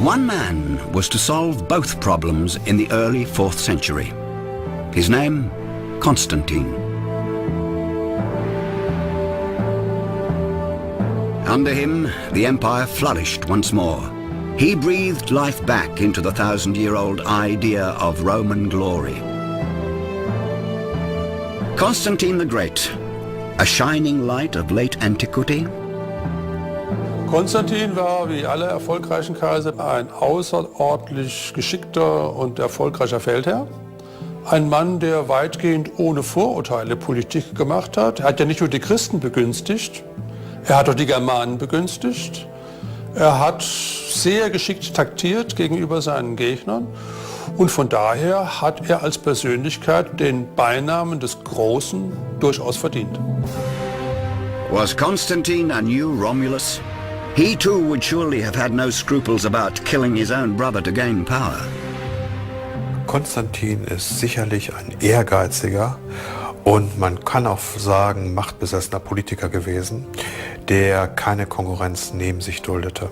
One man was to solve both problems in the early 4th century. His name, Constantine. Under him, the empire flourished once more. He breathed life back into the 1,000-year-old idea of Roman glory. Constantine the Great, a shining light of late antiquity. Konstantin war, wie alle erfolgreichen Kaiser, ein außerordentlich geschickter und erfolgreicher Feldherr. Ein Mann, der weitgehend ohne Vorurteile Politik gemacht hat. Er hat ja nicht nur die Christen begünstigt, er hat auch die Germanen begünstigt. Er hat sehr geschickt taktiert gegenüber seinen Gegnern. Und von daher hat er als Persönlichkeit den Beinamen des Großen durchaus verdient. Was Constantine a new Romulus? He too would surely have had no scruples about killing his own brother to gain power. Konstantin ist sicherlich ein ehrgeiziger und man kann auch sagen machtbesessener Politiker gewesen, der keine Konkurrenz neben sich duldete.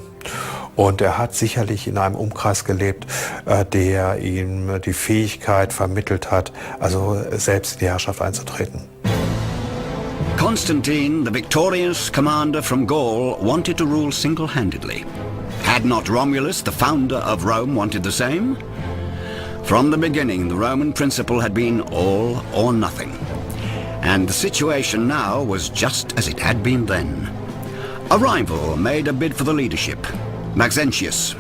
Und er hat sicherlich in einem Umkreis gelebt, der ihm die Fähigkeit vermittelt hat, also selbst in die Herrschaft einzutreten. Constantine, the victorious commander from Gaul, wanted to rule single-handedly. Had not Romulus, the founder of Rome, wanted the same? From the beginning, the Roman principle had been all or nothing. And the situation now was just as it had been then. A rival made a bid for the leadership, Maxentius.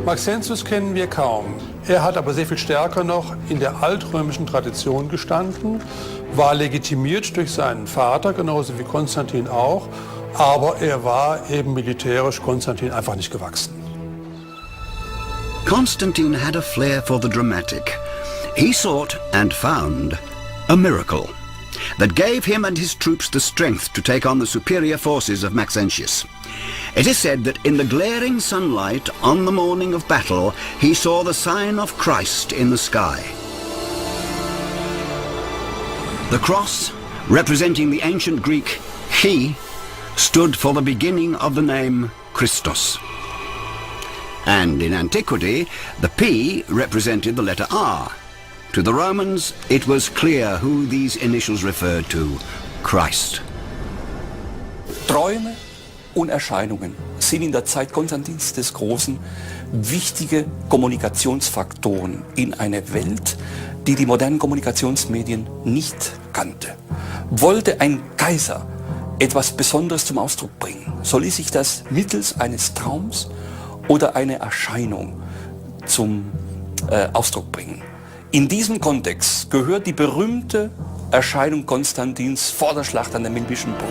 Maxentius kennen wir kaum. Er hat aber sehr viel stärker noch in der altrömischen Tradition gestanden, war legitimiert durch seinen Vater, genauso wie Konstantin auch, aber er war eben militärisch Konstantin einfach nicht gewachsen. Constantine had a flair for the dramatic. He sought and found a miracle that gave him and his troops the strength to take on the superior forces of Maxentius. It is said that in the glaring sunlight on the morning of battle, he saw the sign of Christ in the sky. The cross, representing the ancient Greek chi, stood for the beginning of the name Christos. And in antiquity, the P represented the letter R. To the Romans, it was clear who these initials referred to: Christ. Träume und Erscheinungen sind in der Zeit Konstantins des Großen wichtige Kommunikationsfaktoren in einer Welt, die die modernen Kommunikationsmedien nicht kannte. Wollte ein Kaiser etwas Besonderes zum Ausdruck bringen, so ließ sich das mittels eines Traums oder einer Erscheinung zum Ausdruck bringen. In diesem Kontext gehört die berühmte Erscheinung Konstantins vor der Schlacht an der Milvischen Burg.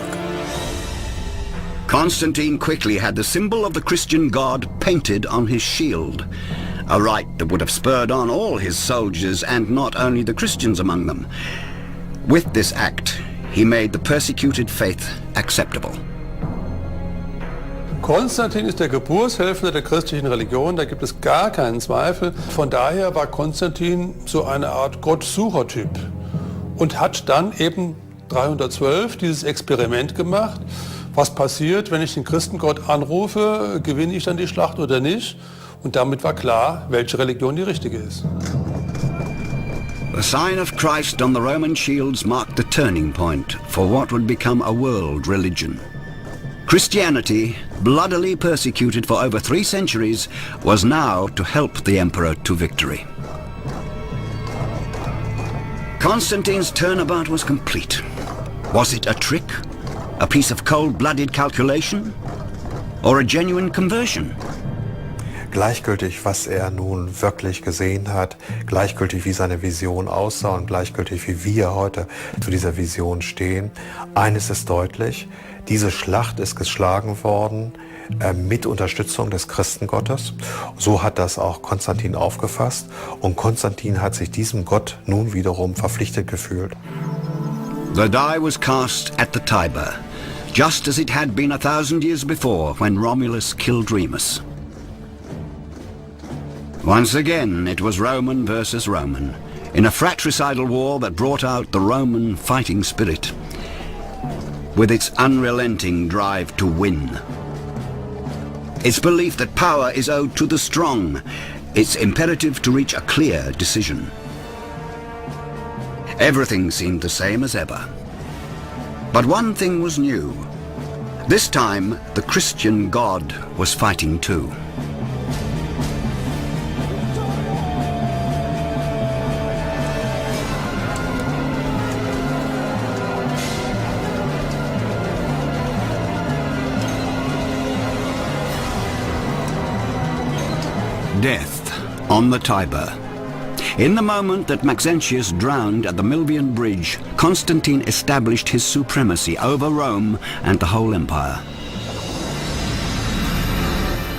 Constantine quickly had the symbol of the Christian God painted on his shield, a rite that would have spurred on all his soldiers and not only the Christians among them. With this act, he made the persecuted faith acceptable. Konstantin ist der Geburtshelfer der christlichen Religion, da gibt es gar keinen Zweifel. Von daher war Konstantin so eine Art Gottsuchertyp und hat dann eben 312 dieses Experiment gemacht. Was passiert, wenn ich den Christengott anrufe, gewinne ich dann die Schlacht oder nicht? Und damit war klar, welche Religion die richtige ist. The sign of Christ on the Roman shields marked the turning point for what would become a world religion. Christianity, bloodily persecuted for over 3 centuries, was now to help the emperor to victory. Constantine's turnabout was complete. Was it a trick? A piece of cold-blooded calculation? Or a genuine conversion? Gleichgültig, was er nun wirklich gesehen hat, gleichgültig, wie seine Vision aussah und gleichgültig, wie wir heute zu dieser Vision stehen, eines ist deutlich: Diese Schlacht ist geschlagen worden mit Unterstützung des Christengottes. So hat das auch Konstantin aufgefasst und Konstantin hat sich diesem Gott nun wiederum verpflichtet gefühlt. The die was cast at the Tiber, just as it had been 1,000 years before when Romulus killed Remus. Once again, it was Roman versus Roman, in a fratricidal war that brought out the Roman fighting spirit, with its unrelenting drive to win. its belief that power is owed to the strong, its imperative to reach a clear decision. Everything seemed the same as ever. But one thing was new. This time, the Christian God was fighting too. Death on the Tiber. In the moment that Maxentius drowned at the Milvian Bridge, Constantine established his supremacy over Rome and the whole empire.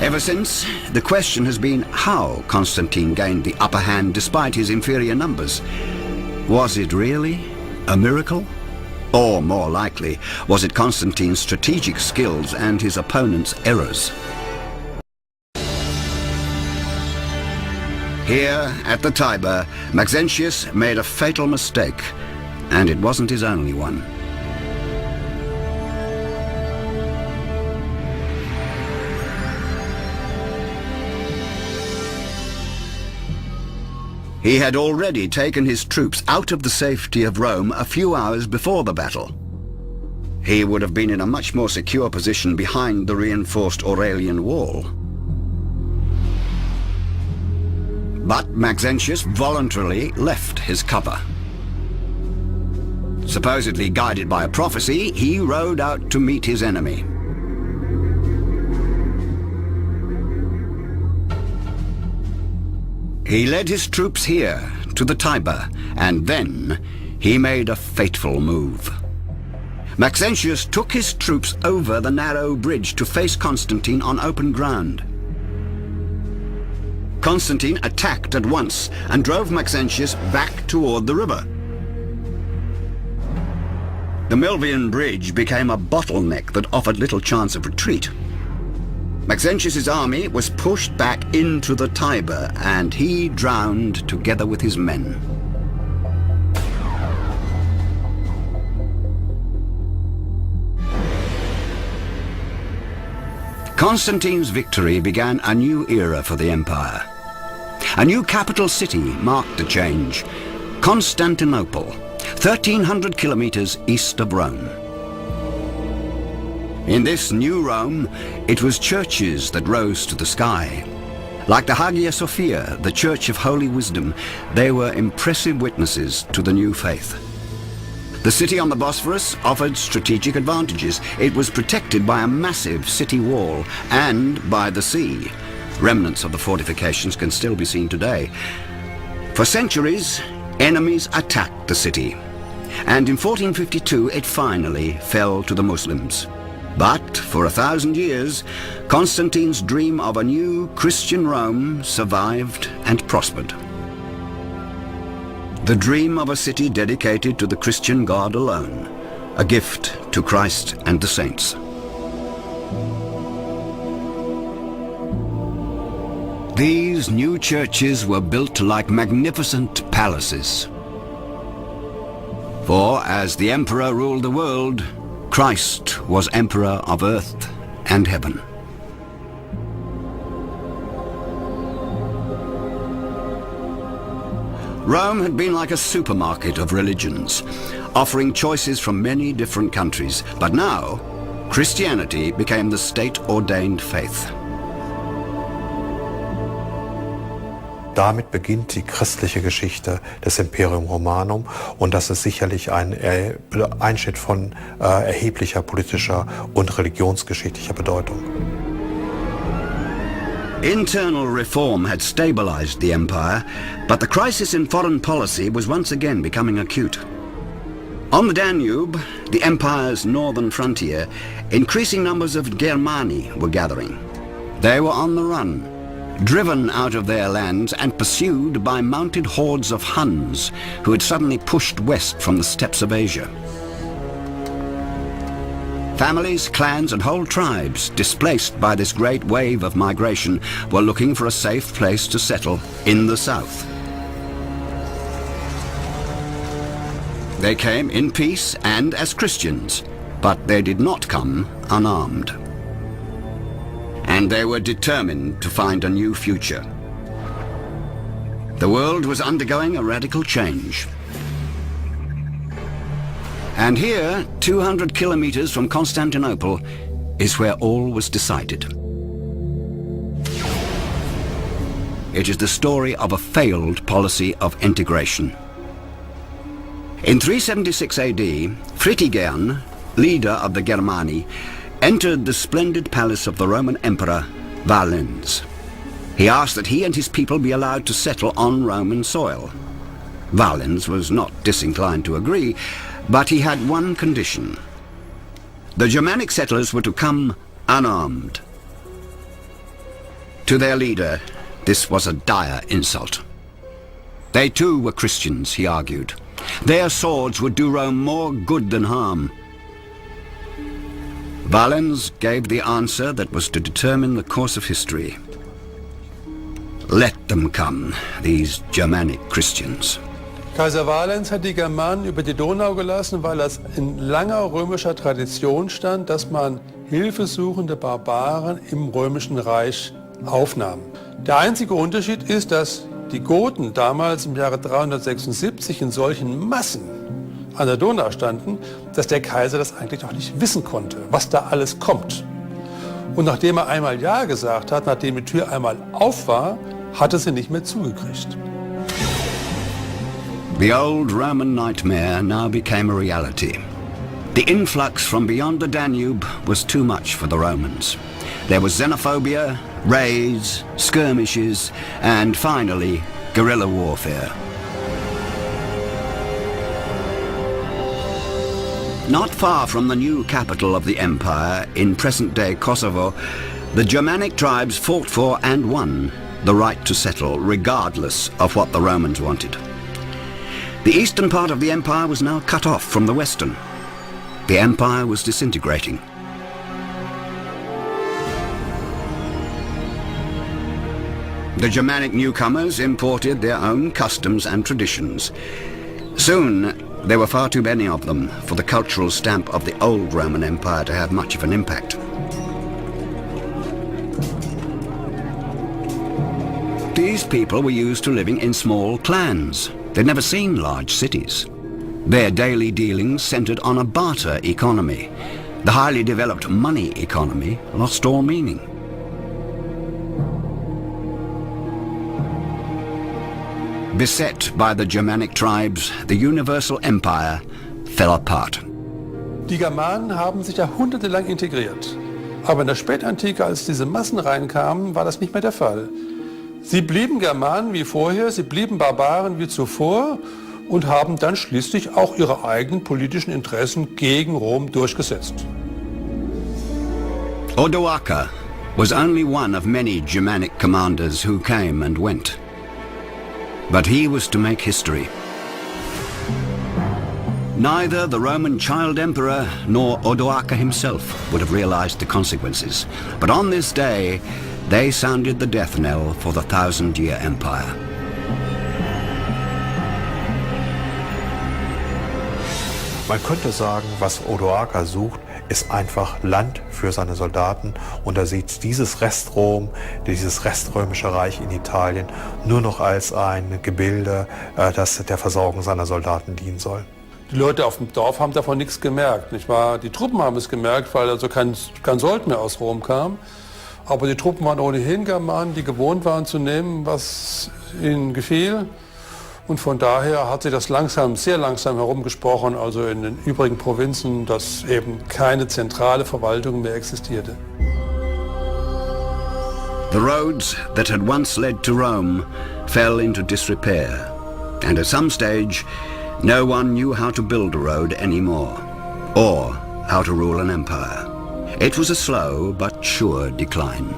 Ever since, the question has been how Constantine gained the upper hand despite his inferior numbers. Was it really a miracle? Or, more likely, was it Constantine's strategic skills and his opponent's errors? Here, at the Tiber, Maxentius made a fatal mistake, and it wasn't his only one. He had already taken his troops out of the safety of Rome a few hours before the battle. He would have been in a much more secure position behind the reinforced Aurelian Wall. But Maxentius voluntarily left his cover. Supposedly guided by a prophecy, he rode out to meet his enemy. He led his troops here, to the Tiber, and then he made a fateful move. Maxentius took his troops over the narrow bridge to face Constantine on open ground. Constantine attacked at once and drove Maxentius back toward the river. The Milvian Bridge became a bottleneck that offered little chance of retreat. Maxentius's army was pushed back into the Tiber, and he drowned together with his men. Constantine's victory began a new era for the empire. A new capital city marked the change, Constantinople, 1,300 kilometers east of Rome. In this new Rome, it was churches that rose to the sky. Like the Hagia Sophia, the Church of Holy Wisdom, they were impressive witnesses to the new faith. The city on the Bosphorus offered strategic advantages. It was protected by a massive city wall and by the sea. Remnants of the fortifications can still be seen today. For centuries, enemies attacked the city, and in 1452 it finally fell to the Muslims. But for 1,000 years, Constantine's dream of a new Christian Rome survived and prospered. The dream of a city dedicated to the Christian God alone, a gift to Christ and the saints. These new churches were built like magnificent palaces. For as the emperor ruled the world, Christ was emperor of earth and heaven. Rome had been like a supermarket of religions, offering choices from many different countries. But now, Christianity became the state-ordained faith. Damit beginnt die christliche Geschichte des Imperium Romanum, und das ist sicherlich ein Einschnitt von erheblicher politischer und religionsgeschichtlicher Bedeutung. Internal reform had stabilized the empire, but the crisis in foreign policy was once again becoming acute. On the Danube, the empire's northern frontier, increasing numbers of Germani were gathering. They were on the run, driven out of their lands and pursued by mounted hordes of Huns who had suddenly pushed west from the steppes of Asia. Families, clans and whole tribes, displaced by this great wave of migration, were looking for a safe place to settle in the south. They came in peace and as Christians, but they did not come unarmed. and they were determined to find a new future. The world was undergoing a radical change. And here, 200 kilometers from Constantinople, is where all was decided. It is the story of a failed policy of integration. In 376 AD, Fritigern, leader of the Germani, entered the splendid palace of the Roman Emperor Valens. He asked that he and his people be allowed to settle on Roman soil. Valens was not disinclined to agree, but he had one condition. The Germanic settlers were to come unarmed. To their leader, this was a dire insult. They too were Christians, he argued. Their swords would do Rome more good than harm. Valens gave the answer that was to determine the course of history. Let them come, these Germanic Christians. Kaiser Valens hat die Germanen über die Donau gelassen, weil es in langer römischer Tradition stand, dass man hilfesuchende Barbaren im Römischen Reich aufnahm. Der einzige Unterschied ist, dass die Goten damals im Jahre 376 in solchen Massen an der Donau standen, dass der Kaiser das eigentlich auch nicht wissen konnte, was da alles kommt. Und nachdem er einmal Ja gesagt hat, nachdem die Tür einmal auf war, hat er sie nicht mehr zugekriegt. The old Roman nightmare now became a reality. The influx from beyond the Danube was too much for the Romans. There was xenophobia, raids, skirmishes, and finally, guerrilla warfare. Not far from the new capital of the empire, in present-day Kosovo, the Germanic tribes fought for and won the right to settle, regardless of what the Romans wanted. The eastern part of the empire was now cut off from the western. The empire was disintegrating. The Germanic newcomers imported their own customs and traditions. Soon, there were far too many of them for the cultural stamp of the old Roman Empire to have much of an impact. These people were used to living in small clans. They'd never seen large cities. Their daily dealings centered on a barter economy. The highly developed money economy lost all meaning. Beset by the Germanic tribes, the universal empire fell apart. Die Germanen haben sich jahrhundertelang integriert. Aber in der Spätantike, als diese Massen reinkamen, war das nicht mehr der Fall. Sie blieben Germanen wie vorher, sie blieben Barbaren wie zuvor und haben dann schließlich auch ihre eigenen politischen Interessen gegen Rom durchgesetzt. Odoacer was only one of many Germanic commanders who came and went. But he was to make history. Neither the Roman child emperor nor Odoacer himself would have realized the consequences. But on this day, they sounded the death knell for the 1,000-year empire. Man könnte sagen, was Odoacer sucht, ist einfach Land für seine Soldaten, und er sieht dieses Restrom, dieses reströmische Reich in Italien nur noch als ein Gebilde, das der Versorgung seiner Soldaten dienen soll. Die Leute auf dem Dorf haben davon nichts gemerkt, nicht wahr? Die Truppen haben es gemerkt, weil also kein Sold mehr aus Rom kam. Aber die Truppen waren ohnehin Germanen, die gewohnt waren zu nehmen, was ihnen gefiel. Und von daher hat sich das sehr langsam herumgesprochen, also in den übrigen Provinzen, dass eben keine zentrale Verwaltung mehr existierte. The roads that had once led to Rome fell into disrepair, and at some stage, no one knew how to build a road anymore, or how to rule an empire. It was a slow but sure decline.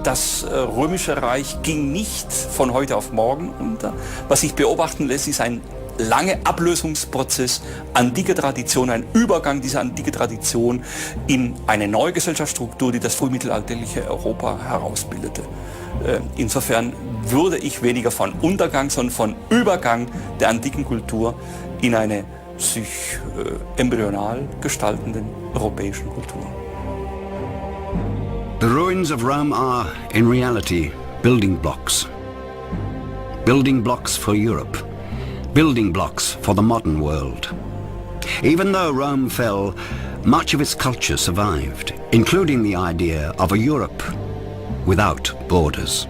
Das Römische Reich ging nicht von heute auf morgen unter. Was sich beobachten lässt, ist ein langer Ablösungsprozess, antike Tradition, ein Übergang dieser antike Tradition in eine neue Gesellschaftsstruktur, die das frühmittelalterliche Europa herausbildete. Insofern würde ich weniger von Untergang, sondern von Übergang der antiken Kultur in eine sich embryonal gestaltenden europäischen Kultur. The ruins of Rome are, in reality, building blocks. Building blocks for Europe. Building blocks for the modern world. Even though Rome fell, much of its culture survived, including the idea of a Europe without borders.